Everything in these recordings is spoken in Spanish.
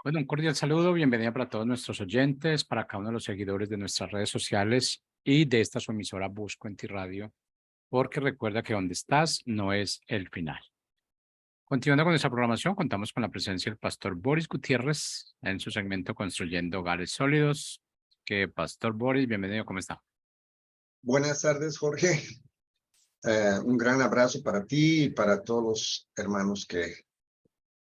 Bueno, un cordial saludo, bienvenida para todos nuestros oyentes, para cada uno de los seguidores de nuestras redes sociales y de esta su emisora Busco en Ti Radio, porque recuerda que donde estás no es el final. Continuando con nuestra programación, contamos con la presencia del pastor Boris Gutiérrez en su segmento Construyendo Hogares Sólidos. Que Pastor Boris, bienvenido, ¿cómo está? Buenas tardes, Jorge. Un gran abrazo para ti y para todos los hermanos que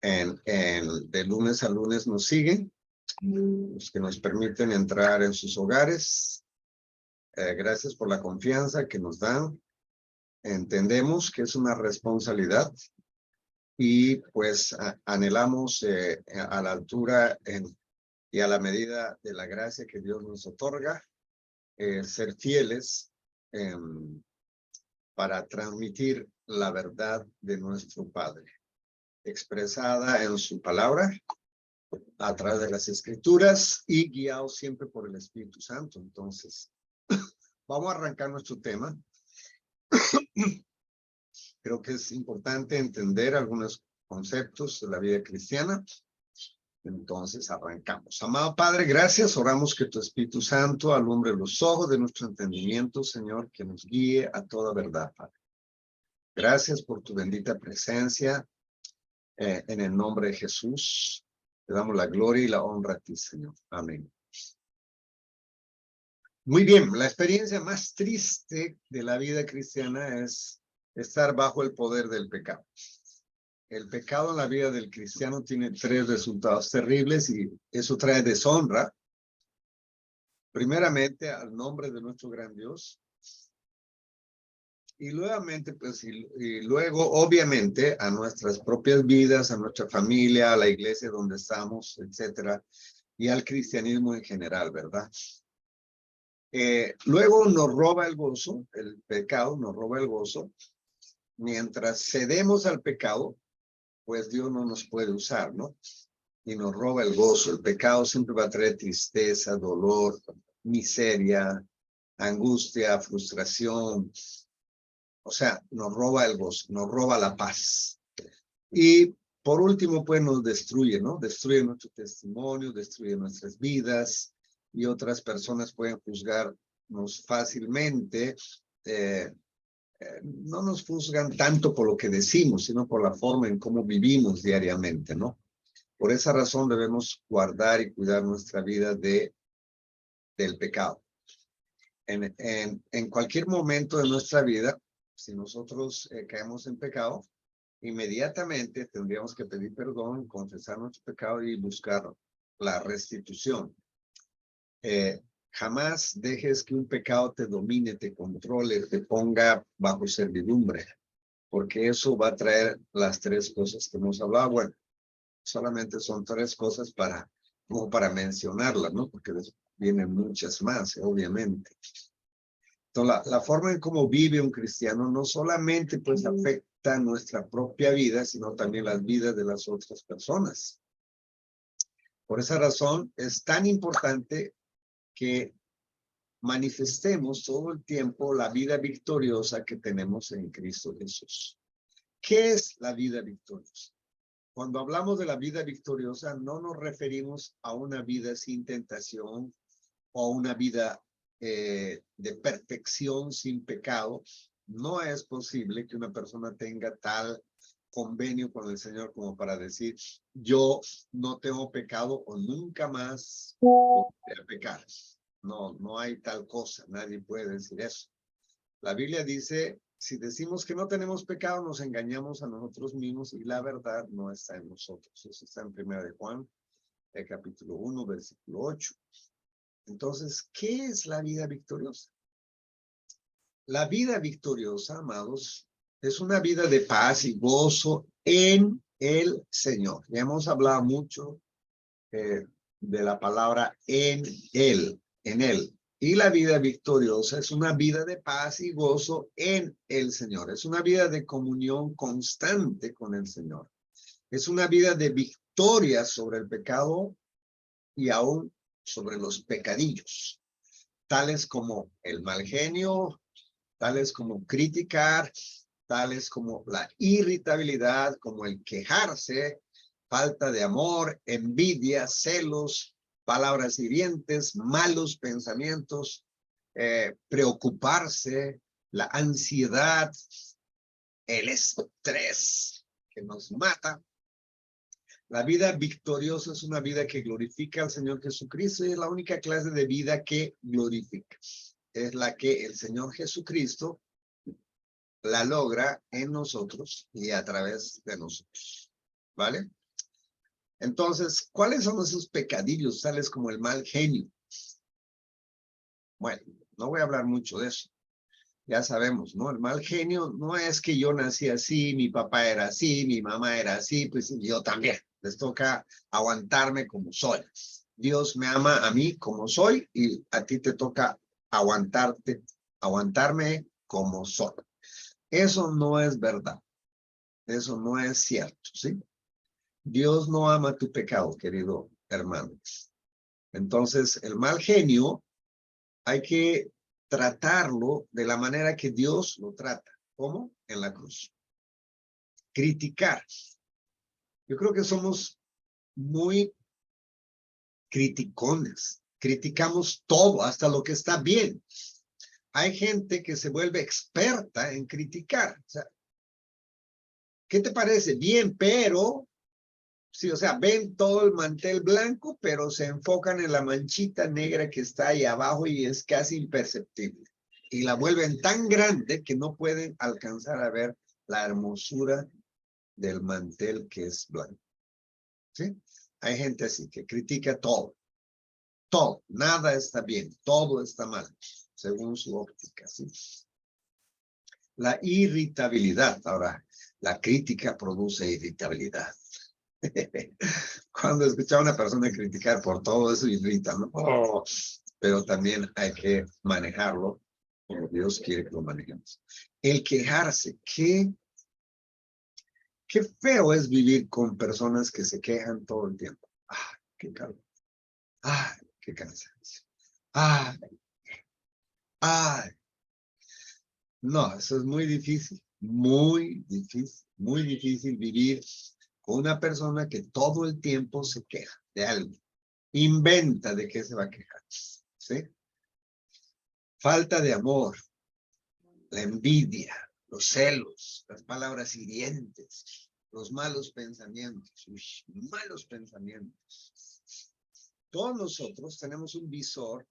de lunes a lunes nos siguen, los que nos permiten entrar en sus hogares. Gracias por la confianza que nos dan. Entendemos que es una responsabilidad y pues anhelamos a la altura y a la medida de la gracia que Dios nos otorga, ser fieles para transmitir la verdad de nuestro Padre, expresada en su palabra, a través de las Escrituras y guiado siempre por el Espíritu Santo. Entonces, vamos a arrancar nuestro tema. Creo que es importante entender algunos conceptos de la vida cristiana. Entonces, arrancamos. Amado Padre, gracias. Oramos que tu Espíritu Santo alumbre los ojos de nuestro entendimiento, Señor, que nos guíe a toda verdad, Padre. Gracias por tu bendita presencia. En el nombre de Jesús, te damos la gloria y la honra a ti, Señor. Amén. Muy bien, la experiencia más triste de la vida cristiana es estar bajo el poder del pecado. El pecado en la vida del cristiano tiene tres resultados terribles y eso trae deshonra. Primeramente, al nombre de nuestro gran Dios. Y luego, obviamente, a nuestras propias vidas, a nuestra familia, a la iglesia donde estamos, etcétera, y al cristianismo en general, ¿verdad? Luego nos roba el gozo, el pecado nos roba el gozo. Mientras cedemos al pecado, pues Dios no nos puede usar, ¿no? Y nos roba el gozo. El pecado siempre va a traer tristeza, dolor, miseria, angustia, frustración. O sea, nos roba el gozo, nos roba la paz. Y por último, pues nos destruye, ¿no? Destruye nuestro testimonio, destruye nuestras vidas y otras personas pueden juzgarnos fácilmente. No nos juzgan tanto por lo que decimos, sino por la forma en cómo vivimos diariamente, ¿no? Por esa razón debemos guardar y cuidar nuestra vida del pecado. En cualquier momento de nuestra vida, si nosotros caemos en pecado, inmediatamente tendríamos que pedir perdón, confesar nuestro pecado y buscar la restitución. Jamás dejes que un pecado te domine, te controle, te ponga bajo servidumbre, porque eso va a traer las tres cosas que hemos hablado. Bueno, solamente son tres cosas como para mencionarlas, ¿no? Porque vienen muchas más, obviamente. Entonces, la forma en cómo vive un cristiano no solamente pues afecta nuestra propia vida, sino también las vidas de las otras personas. Por esa razón es tan importante que manifestemos todo el tiempo la vida victoriosa que tenemos en Cristo Jesús. ¿Qué es la vida victoriosa? Cuando hablamos de la vida victoriosa, no nos referimos a una vida sin tentación o una vida de perfección sin pecado. No es posible que una persona tenga tal convenio con el Señor como para decir, yo no tengo pecado o nunca más voy a pecar. No hay tal cosa, nadie puede decir eso. La Biblia dice, si decimos que no tenemos pecado, nos engañamos a nosotros mismos y la verdad no está en nosotros. Eso está en 1 de Juan, el capítulo 1, versículo 8. Entonces, ¿qué es la vida victoriosa? La vida victoriosa, amados, es una vida de paz y gozo en el Señor. Ya hemos hablado mucho de la palabra en Él. Y la vida victoriosa es una vida de paz y gozo en el Señor. Es una vida de comunión constante con el Señor. Es una vida de victoria sobre el pecado y aún sobre los pecadillos, tales como el mal genio, tales como criticar, tales como la irritabilidad, como el quejarse, falta de amor, envidia, celos, palabras hirientes, malos pensamientos, preocuparse, la ansiedad, el estrés que nos mata. La vida victoriosa es una vida que glorifica al Señor Jesucristo y es la única clase de vida que glorifica. Es la que el Señor Jesucristo la logra en nosotros y a través de nosotros. ¿Vale? Entonces, ¿cuáles son esos pecadillos tales como el mal genio? Bueno, no voy a hablar mucho de eso. Ya sabemos, ¿no? El mal genio no es que yo nací así, mi papá era así, mi mamá era así, pues yo también. Les toca aguantarme como soy. Dios me ama a mí como soy y a ti te toca aguantarme como soy. Eso no es verdad. Eso no es cierto, ¿sí? Dios no ama tu pecado, querido hermano. Entonces, el mal genio hay que tratarlo de la manera que Dios lo trata. ¿Cómo? En la cruz. Criticar. Yo creo que somos muy criticones. Criticamos todo, hasta lo que está bien. Hay gente que se vuelve experta en criticar. O sea, ¿qué te parece? Bien, pero... Sí, o sea, ven todo el mantel blanco, pero se enfocan en la manchita negra que está ahí abajo y es casi imperceptible. Y la vuelven tan grande que no pueden alcanzar a ver la hermosura del mantel que es blanco. ¿Sí? Hay gente así que critica todo. Todo. Nada está bien. Todo está mal, según su óptica. ¿Sí? La irritabilidad. Ahora, la crítica produce irritabilidad. Cuando escuchaba a una persona criticar por todo eso irrita, ¿no? Oh, pero también hay que manejarlo como Dios quiere que lo manejemos. El quejarse, qué feo es vivir con personas que se quejan todo el tiempo. Ah, qué calor. Ah, qué cansancio. Ah, ah. No, eso es muy difícil vivir con una persona que todo el tiempo se queja de algo. Inventa de qué se va a quejar. ¿Sí? Falta de amor, la envidia, los celos, las palabras hirientes, los malos pensamientos. Malos pensamientos. Todos nosotros tenemos un visor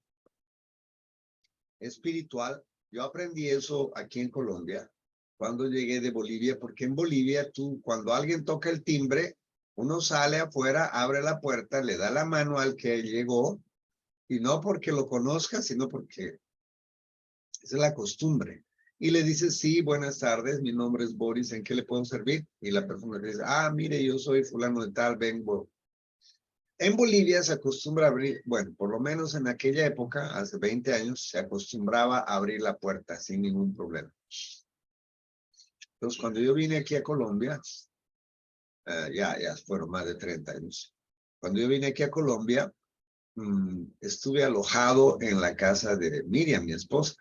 espiritual. Yo aprendí eso aquí en Colombia cuando llegué de Bolivia, porque en Bolivia tú, cuando alguien toca el timbre, uno sale afuera, abre la puerta, le da la mano al que llegó, y no porque lo conozca, sino porque esa es la costumbre. Y le dice, sí, buenas tardes, mi nombre es Boris, ¿en qué le puedo servir? Y la persona le dice, ah, mire, yo soy fulano de tal, vengo. En Bolivia se acostumbra a abrir, bueno, por lo menos en aquella época, hace 20 años, se acostumbraba a abrir la puerta sin ningún problema. Entonces, cuando yo vine aquí a Colombia, ya fueron más de 30 años. Cuando yo vine aquí a Colombia, estuve alojado en la casa de Miriam, mi esposa,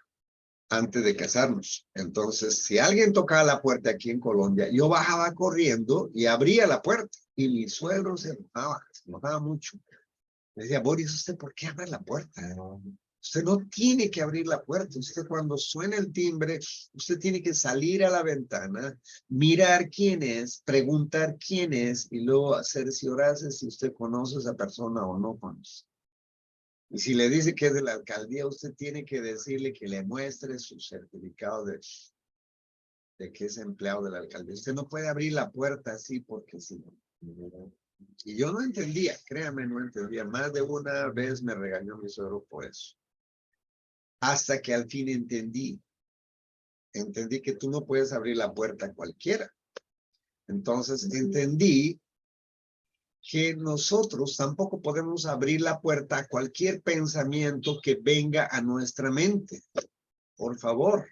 antes de casarnos. Entonces, si alguien tocaba la puerta aquí en Colombia, yo bajaba corriendo y abría la puerta. Y mi suegro se enojaba mucho. Me decía, Boris, ¿usted por qué abre la puerta? Usted no tiene que abrir la puerta. Usted cuando suena el timbre, usted tiene que salir a la ventana, mirar quién es, preguntar quién es y luego cerciorarse si usted conoce a esa persona o no conoce. Y si le dice que es de la alcaldía, usted tiene que decirle que le muestre su certificado de que es empleado de la alcaldía. Usted no puede abrir la puerta así porque sí. Y yo no entendía, créame, no entendía. Más de una vez me regañó mi suegro por eso. Hasta que al fin entendí que tú no puedes abrir la puerta a cualquiera. Entonces entendí que nosotros tampoco podemos abrir la puerta a cualquier pensamiento que venga a nuestra mente. Por favor.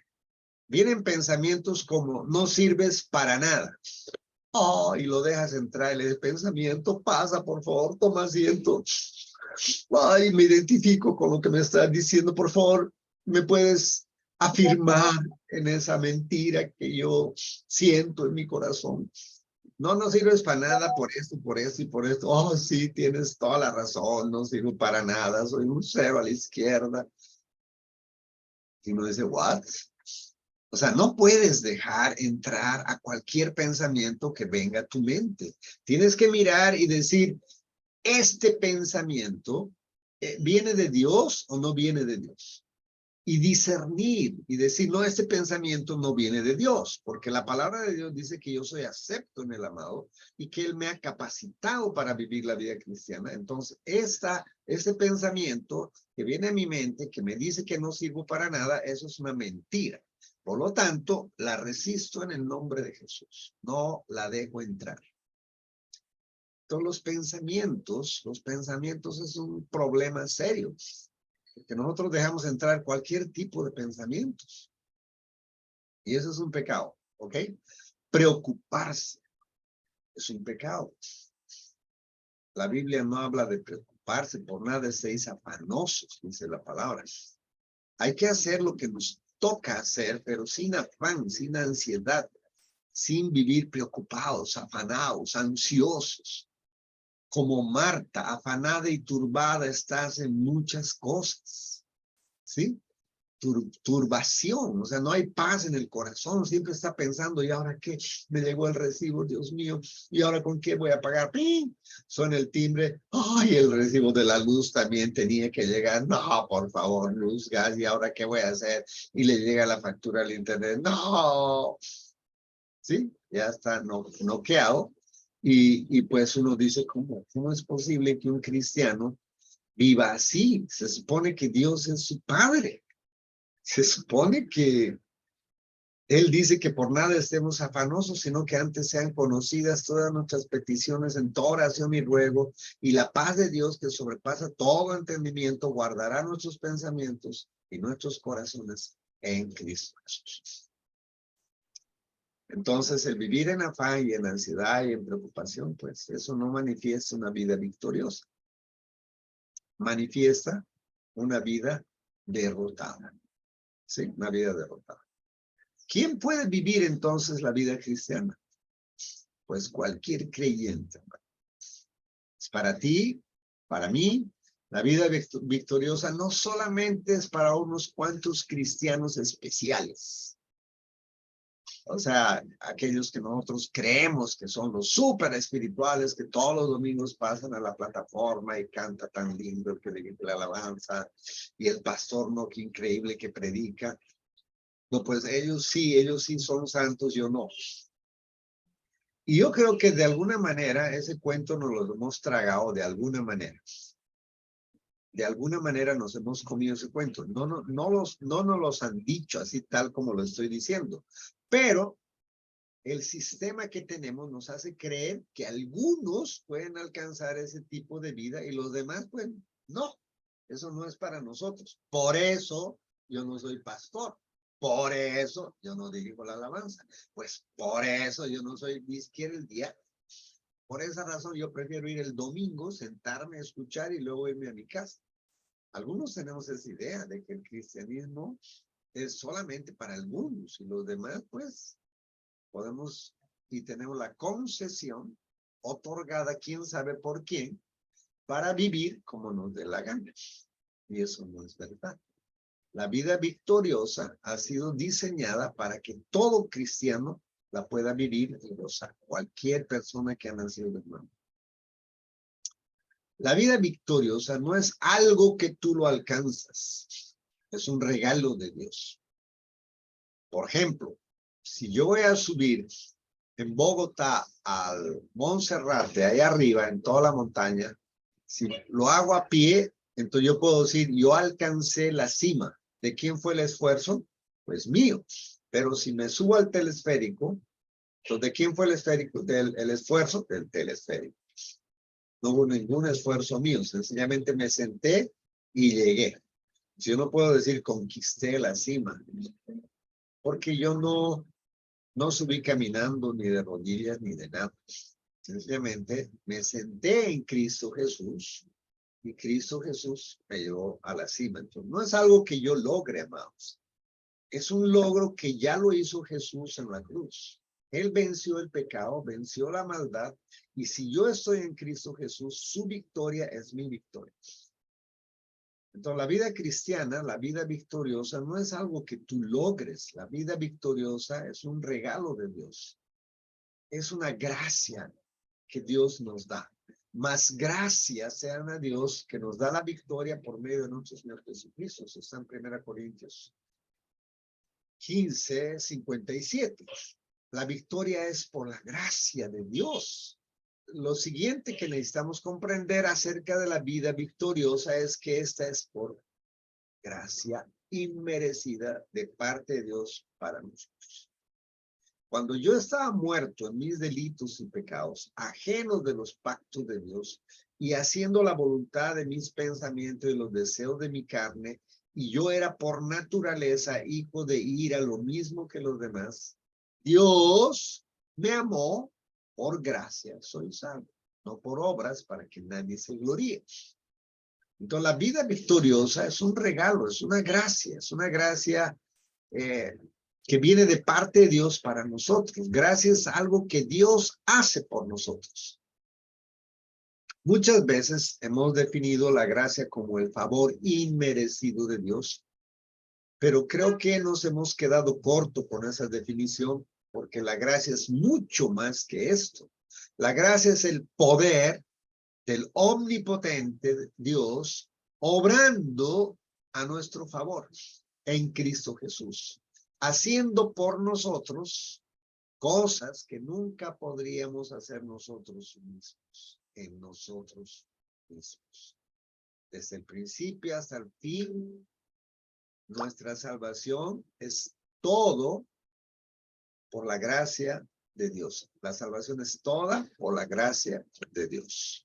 Vienen pensamientos como no sirves para nada. Oh, y lo dejas entrar. El pensamiento pasa, por favor, toma asiento. Ay, me identifico con lo que me estás diciendo. Por favor, ¿me puedes afirmar en esa mentira que yo siento en mi corazón. No, no sirves para nada por esto, por esto y por esto. Oh, sí, tienes toda la razón, no sirvo para nada, soy un cero a la izquierda. Y uno dice, ¿what? O sea, no puedes dejar entrar a cualquier pensamiento que venga a tu mente. Tienes que mirar y decir, ¿este pensamiento viene de Dios o no viene de Dios? Y discernir y decir, no, este pensamiento no viene de Dios, porque la palabra de Dios dice que yo soy acepto en el amado y que Él me ha capacitado para vivir la vida cristiana. Entonces, este pensamiento que viene a mi mente, que me dice que no sirvo para nada, eso es una mentira. Por lo tanto, la resisto en el nombre de Jesús. No la dejo entrar. Entonces, los pensamientos es un problema serio. Que nosotros dejamos entrar cualquier tipo de pensamientos. Y eso es un pecado, ¿ok? Preocuparse es un pecado. La Biblia no habla de preocuparse, por nada seis afanosos, dice la palabra. Hay que hacer lo que nos toca hacer, pero sin afán, sin ansiedad, sin vivir preocupados, afanados, ansiosos. Como Marta, afanada y turbada estás en muchas cosas, ¿sí? Turbación, o sea, no hay paz en el corazón, siempre está pensando, ¿y ahora qué? Me llegó el recibo, Dios mío, ¿y ahora con qué voy a pagar? ¡Ping! Suena el timbre, ¡ay, el recibo de la luz también tenía que llegar! No, por favor, luz, gas, ¿y ahora qué voy a hacer? Y le llega la factura al internet, ¡no! ¿Sí? Ya está noqueado. Y pues uno dice, ¿cómo es posible que un cristiano viva así? Se supone que Dios es su padre. Se supone que Él dice que por nada estemos afanosos, sino que antes sean conocidas todas nuestras peticiones en toda oración y ruego, y la paz de Dios que sobrepasa todo entendimiento, guardará nuestros pensamientos y nuestros corazones en Cristo Jesús. Entonces, el vivir en afán y en ansiedad y en preocupación, pues eso no manifiesta una vida victoriosa. Manifiesta una vida derrotada. Sí, una vida derrotada. ¿Quién puede vivir entonces la vida cristiana? Pues cualquier creyente. Es para ti, para mí, la vida victoriosa no solamente es para unos cuantos cristianos especiales. O sea, aquellos que nosotros creemos que son los súper espirituales, que todos los domingos pasan a la plataforma y canta tan lindo el que le dice la alabanza, y el pastor, no, qué increíble que predica. No, pues ellos sí son santos, yo no. Y yo creo que de alguna manera ese cuento nos lo hemos tragado de alguna manera. De alguna manera nos hemos comido ese cuento. No nos los han dicho así tal como lo estoy diciendo. Pero el sistema que tenemos nos hace creer que algunos pueden alcanzar ese tipo de vida y los demás, pues no. Eso no es para nosotros. Por eso yo no soy pastor. Por eso yo no dirijo la alabanza. Pues por eso yo no soy ni siquiera el día. Por esa razón yo prefiero ir el domingo, sentarme a escuchar y luego irme a mi casa. Algunos tenemos esa idea de que el cristianismo es solamente para algunos y los demás, pues, podemos y tenemos la concesión otorgada, quién sabe por quién, para vivir como nos dé la gana. Y eso no es verdad. La vida victoriosa ha sido diseñada para que todo cristiano la pueda vivir y gozar. Cualquier persona que ha nacido de nuevo. La vida victoriosa no es algo que tú lo alcanzas. Es un regalo de Dios. Por ejemplo, si yo voy a subir en Bogotá al Monserrate, ahí arriba, en toda la montaña, si lo hago a pie, entonces yo puedo decir, yo alcancé la cima. ¿De quién fue el esfuerzo? Pues mío. Pero si me subo al telesférico, entonces ¿de quién fue el esférico? El esfuerzo del telesférico. No hubo ningún esfuerzo mío, sencillamente me senté y llegué. Yo no puedo decir conquisté la cima, porque yo no subí caminando ni de rodillas ni de nada. Sencillamente me senté en Cristo Jesús y Cristo Jesús me llevó a la cima. Entonces, no es algo que yo logre, amados. Es un logro que ya lo hizo Jesús en la cruz. Él venció el pecado, venció la maldad, y si yo estoy en Cristo Jesús, su victoria es mi victoria. Entonces, la vida cristiana, la vida victoriosa, no es algo que tú logres. La vida victoriosa es un regalo de Dios. Es una gracia que Dios nos da. Más gracias sean a Dios que nos da la victoria por medio de nuestro Señor Jesucristo. Eso está en 1 Corintios 15:57. La victoria es por la gracia de Dios. Lo siguiente que necesitamos comprender acerca de la vida victoriosa es que esta es por gracia inmerecida de parte de Dios para nosotros. Cuando yo estaba muerto en mis delitos y pecados, ajenos de los pactos de Dios y haciendo la voluntad de mis pensamientos y los deseos de mi carne, y yo era por naturaleza hijo de ira, lo mismo que los demás, Dios me amó por gracia, soy salvo, no por obras para que nadie se gloríe. Entonces la vida victoriosa es un regalo, es una gracia que viene de parte de Dios para nosotros. Gracia es algo que Dios hace por nosotros. Muchas veces hemos definido la gracia como el favor inmerecido de Dios, pero creo que nos hemos quedado corto con esa definición, porque la gracia es mucho más que esto. La gracia es el poder del omnipotente Dios obrando a nuestro favor en Cristo Jesús, haciendo por nosotros cosas que nunca podríamos hacer nosotros mismos, en nosotros mismos. Desde el principio hasta el fin, nuestra salvación es todo por la gracia de Dios. La salvación es toda por la gracia de Dios.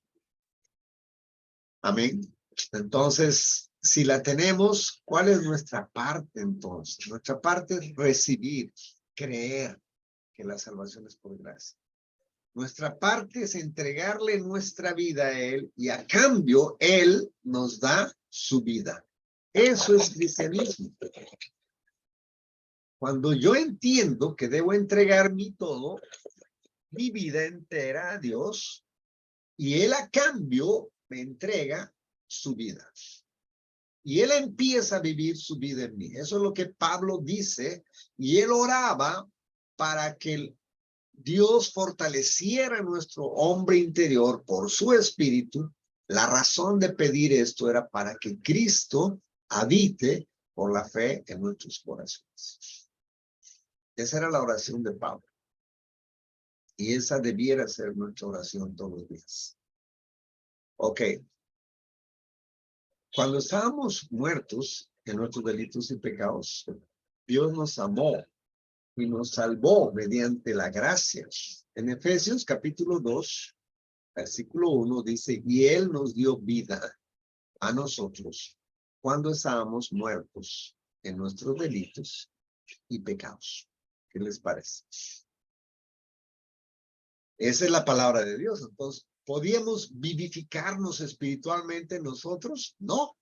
Amén. Entonces, si la tenemos, ¿cuál es nuestra parte entonces? Nuestra parte es recibir, creer que la salvación es por gracia. Nuestra parte es entregarle nuestra vida a Él y a cambio Él nos da su vida. Eso es cristianismo. Cuando yo entiendo que debo entregar mi todo, mi vida entera a Dios, y Él a cambio me entrega su vida. Y Él empieza a vivir su vida en mí. Eso es lo que Pablo dice, y Él oraba para que Dios fortaleciera nuestro hombre interior por su espíritu. La razón de pedir esto era para que Cristo habite por la fe en nuestros corazones. Esa era la oración de Pablo. Y esa debiera ser nuestra oración todos los días. Ok. Cuando estábamos muertos en nuestros delitos y pecados, Dios nos amó y nos salvó mediante la gracia. En Efesios capítulo 2, versículo 1 dice, y Él nos dio vida a nosotros cuando estábamos muertos en nuestros delitos y pecados. ¿Qué les parece? Esa es la palabra de Dios. Entonces, ¿podíamos vivificarnos espiritualmente nosotros? No,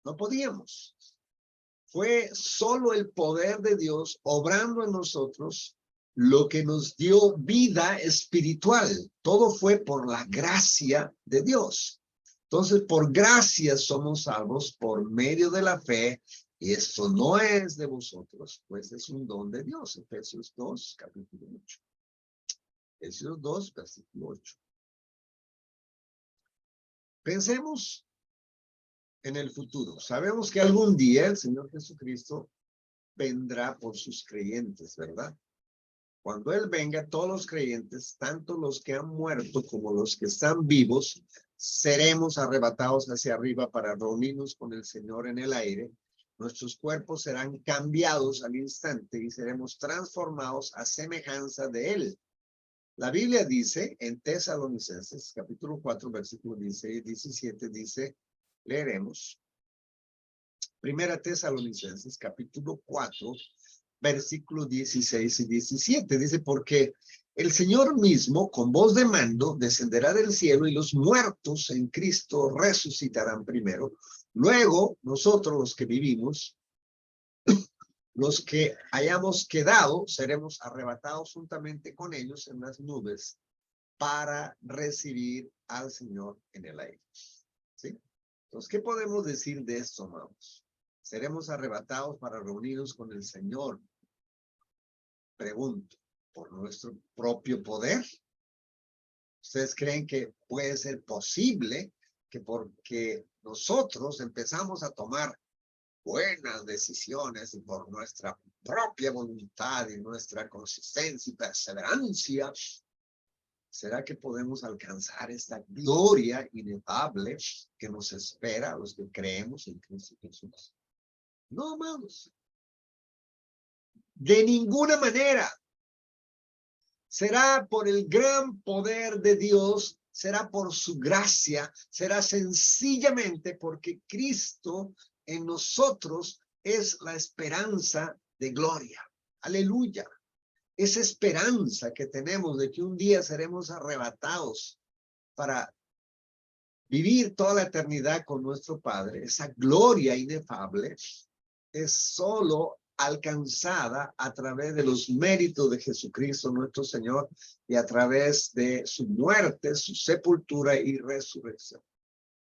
no podíamos. Fue solo el poder de Dios obrando en nosotros lo que nos dio vida espiritual. Todo fue por la gracia de Dios. Entonces, por gracia somos salvos por medio de la fe, y esto no es de vosotros, pues es un don de Dios. Efesios 2, capítulo 8. Efesios 2, versículo 8. Pensemos en el futuro. Sabemos que algún día el Señor Jesucristo vendrá por sus creyentes, ¿verdad? Cuando Él venga, todos los creyentes, tanto los que han muerto como los que están vivos, seremos arrebatados hacia arriba para reunirnos con el Señor en el aire. Nuestros cuerpos serán cambiados al instante y seremos transformados a semejanza de Él. La Biblia dice en Tesalonicenses, capítulo 4, versículo 16 y 17, dice, leeremos, Primera Tesalonicenses, capítulo 4, versículos 16 y 17. Dice, porque el Señor mismo, con voz de mando, descenderá del cielo y los muertos en Cristo resucitarán primero. Luego, nosotros los que vivimos, los que hayamos quedado, seremos arrebatados juntamente con ellos en las nubes para recibir al Señor en el aire. ¿Sí? Entonces, ¿qué podemos decir de esto, amados? ¿Seremos arrebatados para reunirnos con el Señor? Pregunto, ¿por nuestro propio poder? ¿Ustedes creen que puede ser posible que porque nosotros empezamos a tomar buenas decisiones y por nuestra propia voluntad y nuestra consistencia y perseverancia, será que podemos alcanzar esta gloria inefable que nos espera a los que creemos en Cristo Jesús? No, amados. De ninguna manera. Será por el gran poder de Dios, será por su gracia, será sencillamente porque Cristo en nosotros es la esperanza de gloria. Aleluya. Esa esperanza que tenemos de que un día seremos arrebatados para vivir toda la eternidad con nuestro Padre, esa gloria inefable, es solo alcanzada a través de los méritos de Jesucristo nuestro Señor y a través de su muerte, su sepultura y resurrección.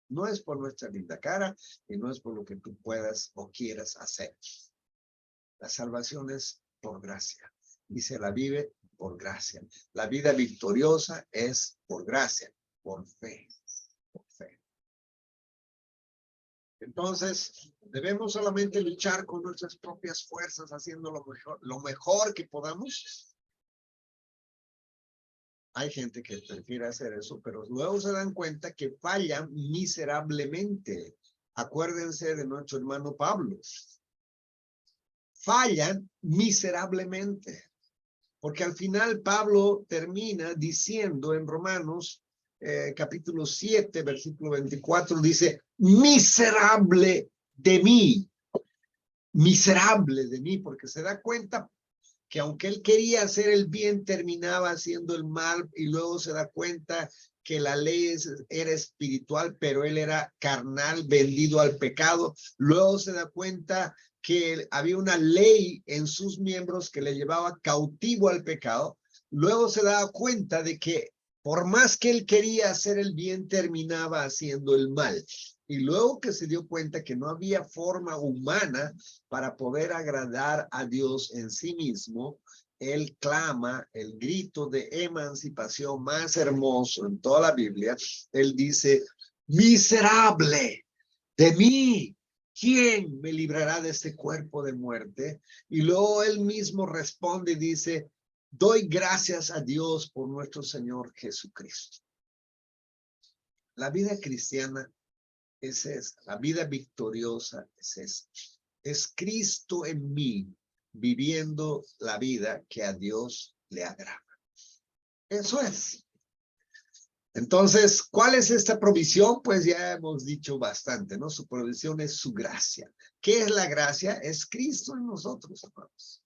No es por nuestra linda cara y no es por lo que tú puedas o quieras hacer. La salvación es por gracia y se la vive por gracia. La vida victoriosa es por gracia, por fe, por fe. Entonces, debemos solamente luchar con nuestras propias fuerzas, haciendo lo mejor que podamos. Hay gente que prefiere hacer eso, pero luego se dan cuenta que fallan miserablemente. Acuérdense de nuestro hermano Pablo. Fallan miserablemente. Porque al final Pablo termina diciendo en Romanos capítulo 7, versículo 24, dice, miserable de mí, porque se da cuenta que aunque él quería hacer el bien, terminaba haciendo el mal, y luego se da cuenta que la ley era espiritual, pero él era carnal, vendido al pecado. Luego se da cuenta que había una ley en sus miembros que le llevaba cautivo al pecado. Luego se da cuenta de que por más que él quería hacer el bien, terminaba haciendo el mal. Y luego que se dio cuenta que no había forma humana para poder agradar a Dios en sí mismo, él clama el grito de emancipación más hermoso en toda la Biblia. Él dice, miserable de mí, ¿quién me librará de este cuerpo de muerte? Y luego él mismo responde y dice, doy gracias a Dios por nuestro Señor Jesucristo. La vida cristiana es esa, la vida victoriosa es esa. Es Cristo en mí, viviendo la vida que a Dios le agrada. Eso es. Entonces, ¿cuál es esta provisión? Pues ya hemos dicho bastante, ¿no? Su provisión es su gracia. ¿Qué es la gracia? Es Cristo en nosotros, amados.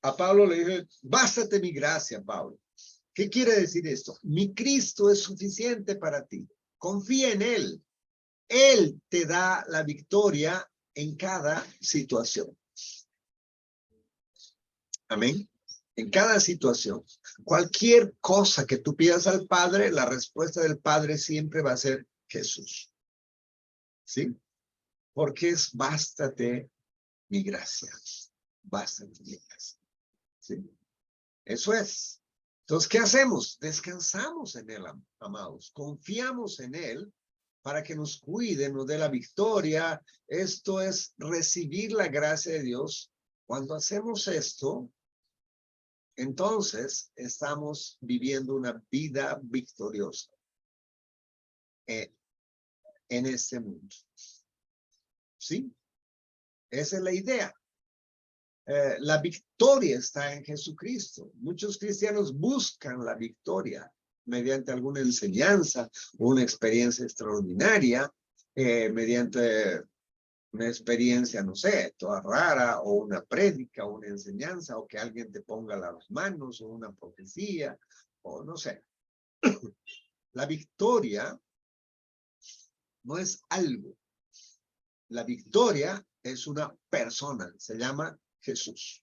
A Pablo le dije, bástate mi gracia, Pablo. ¿Qué quiere decir esto? Mi Cristo es suficiente para ti. Confía en Él. Él te da la victoria en cada situación. Amén. En cada situación. Cualquier cosa que tú pidas al Padre, la respuesta del Padre siempre va a ser Jesús. ¿Sí? Porque es bástate mi gracia. Bástate mi gracia. ¿Sí? Eso es. Entonces, ¿qué hacemos? Descansamos en Él, amados. Confiamos en Él para que nos cuide, nos dé la victoria. Esto es recibir la gracia de Dios. Cuando hacemos esto, entonces estamos viviendo una vida victoriosa en este mundo. ¿Sí? Esa es la idea. La victoria está en Jesucristo. Muchos cristianos buscan la victoria mediante alguna enseñanza o una experiencia extraordinaria, mediante una experiencia, no sé, toda rara, o una prédica, o una enseñanza, o que alguien te ponga las manos, o una profecía, o no sé. La victoria no es algo. La victoria es una persona, se llama Jesús.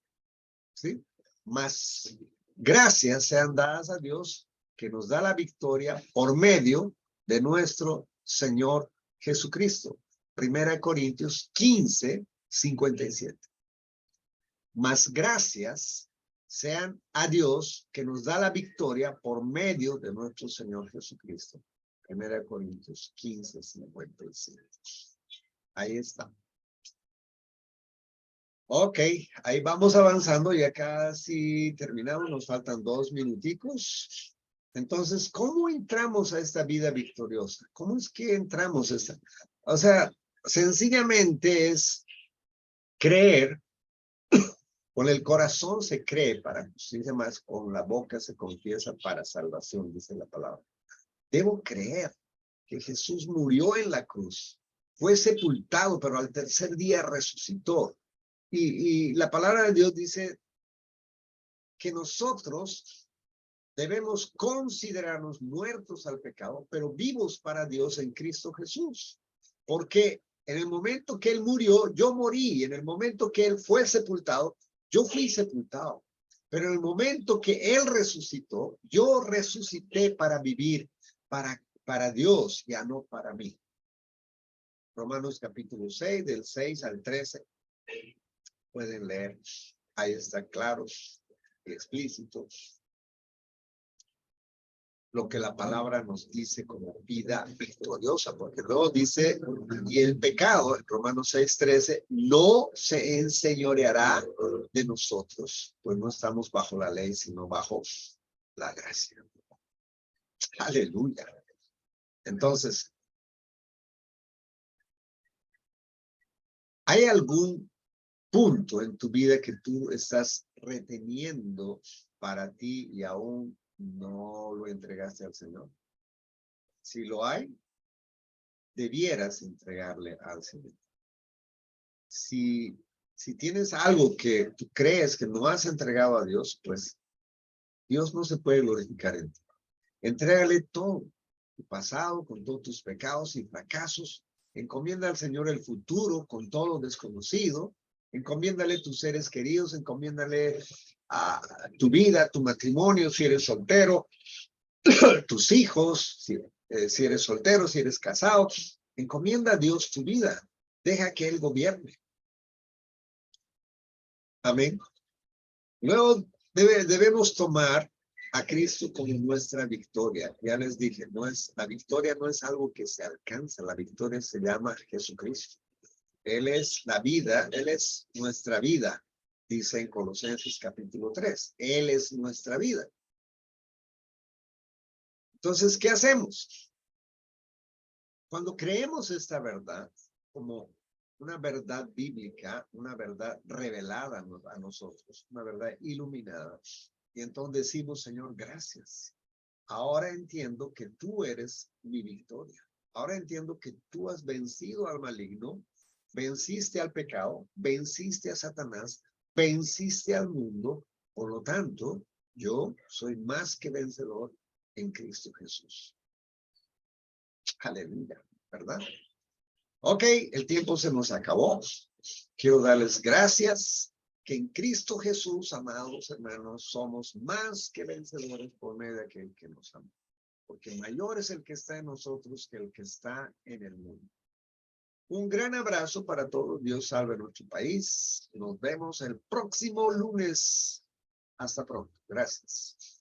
¿Sí? Mas gracias sean dadas a Dios que nos da la victoria por medio de nuestro Señor Jesucristo. 1 Corintios 15:57. Mas gracias sean a Dios que nos da la victoria por medio de nuestro Señor Jesucristo. 1 Corintios 15:57. Ahí está. Ok, ahí vamos avanzando, ya casi terminamos, nos faltan 2 minuticos. Entonces, ¿cómo entramos a esta vida victoriosa? ¿Cómo es que entramos a esta? O sea, sencillamente es creer, con el corazón se cree para justicia, más con la boca se confiesa para salvación, dice la palabra. Debo creer que Jesús murió en la cruz, fue sepultado, pero al tercer día resucitó. Y la palabra de Dios dice que nosotros debemos considerarnos muertos al pecado, pero vivos para Dios en Cristo Jesús. Porque en el momento que Él murió, yo morí. En el momento que Él fue sepultado, yo fui sepultado. Pero en el momento que Él resucitó, yo resucité para vivir para Dios, ya no para mí. Romanos capítulo 6, del 6 al 13. Pueden leer, ahí está claro y explícito lo que la palabra nos dice como vida victoriosa, porque luego dice, y el pecado, en Romanos 6:13, no se enseñoreará de nosotros, pues no estamos bajo la ley, sino bajo la gracia. Aleluya. Entonces, ¿hay algún punto en tu vida que tú estás reteniendo para ti y aún no lo entregaste al Señor? Si lo hay, debieras entregarle al Señor. Si tienes algo que tú crees que no has entregado a Dios, pues Dios no se puede glorificar en ti. Entrégale todo, tu pasado, con todos tus pecados y fracasos. Encomienda al Señor el futuro con todo lo desconocido. Encomiéndale tus seres queridos, encomiéndale a tu vida, tu matrimonio, si eres soltero, tus hijos, si eres soltero, si eres casado. Encomienda a Dios tu vida. Deja que Él gobierne. Amén. Luego debemos tomar a Cristo como nuestra victoria. Ya les dije, la victoria no es algo que se alcanza. La victoria se llama Jesucristo. Él es la vida, Él es nuestra vida, dice en Colosenses capítulo 3. Él es nuestra vida. Entonces, ¿qué hacemos? Cuando creemos esta verdad como una verdad bíblica, una verdad revelada a nosotros, una verdad iluminada, y entonces decimos, Señor, gracias. Ahora entiendo que tú eres mi victoria. Ahora entiendo que tú has vencido al maligno, venciste al pecado, venciste a Satanás, venciste al mundo. Por lo tanto, yo soy más que vencedor en Cristo Jesús. Aleluya, ¿verdad? Ok, el tiempo se nos acabó. Quiero darles gracias que en Cristo Jesús, amados hermanos, somos más que vencedores por medio de aquel que nos ama. Porque mayor es el que está en nosotros que el que está en el mundo. Un gran abrazo para todos. Dios salve nuestro país. Nos vemos el próximo lunes. Hasta pronto. Gracias.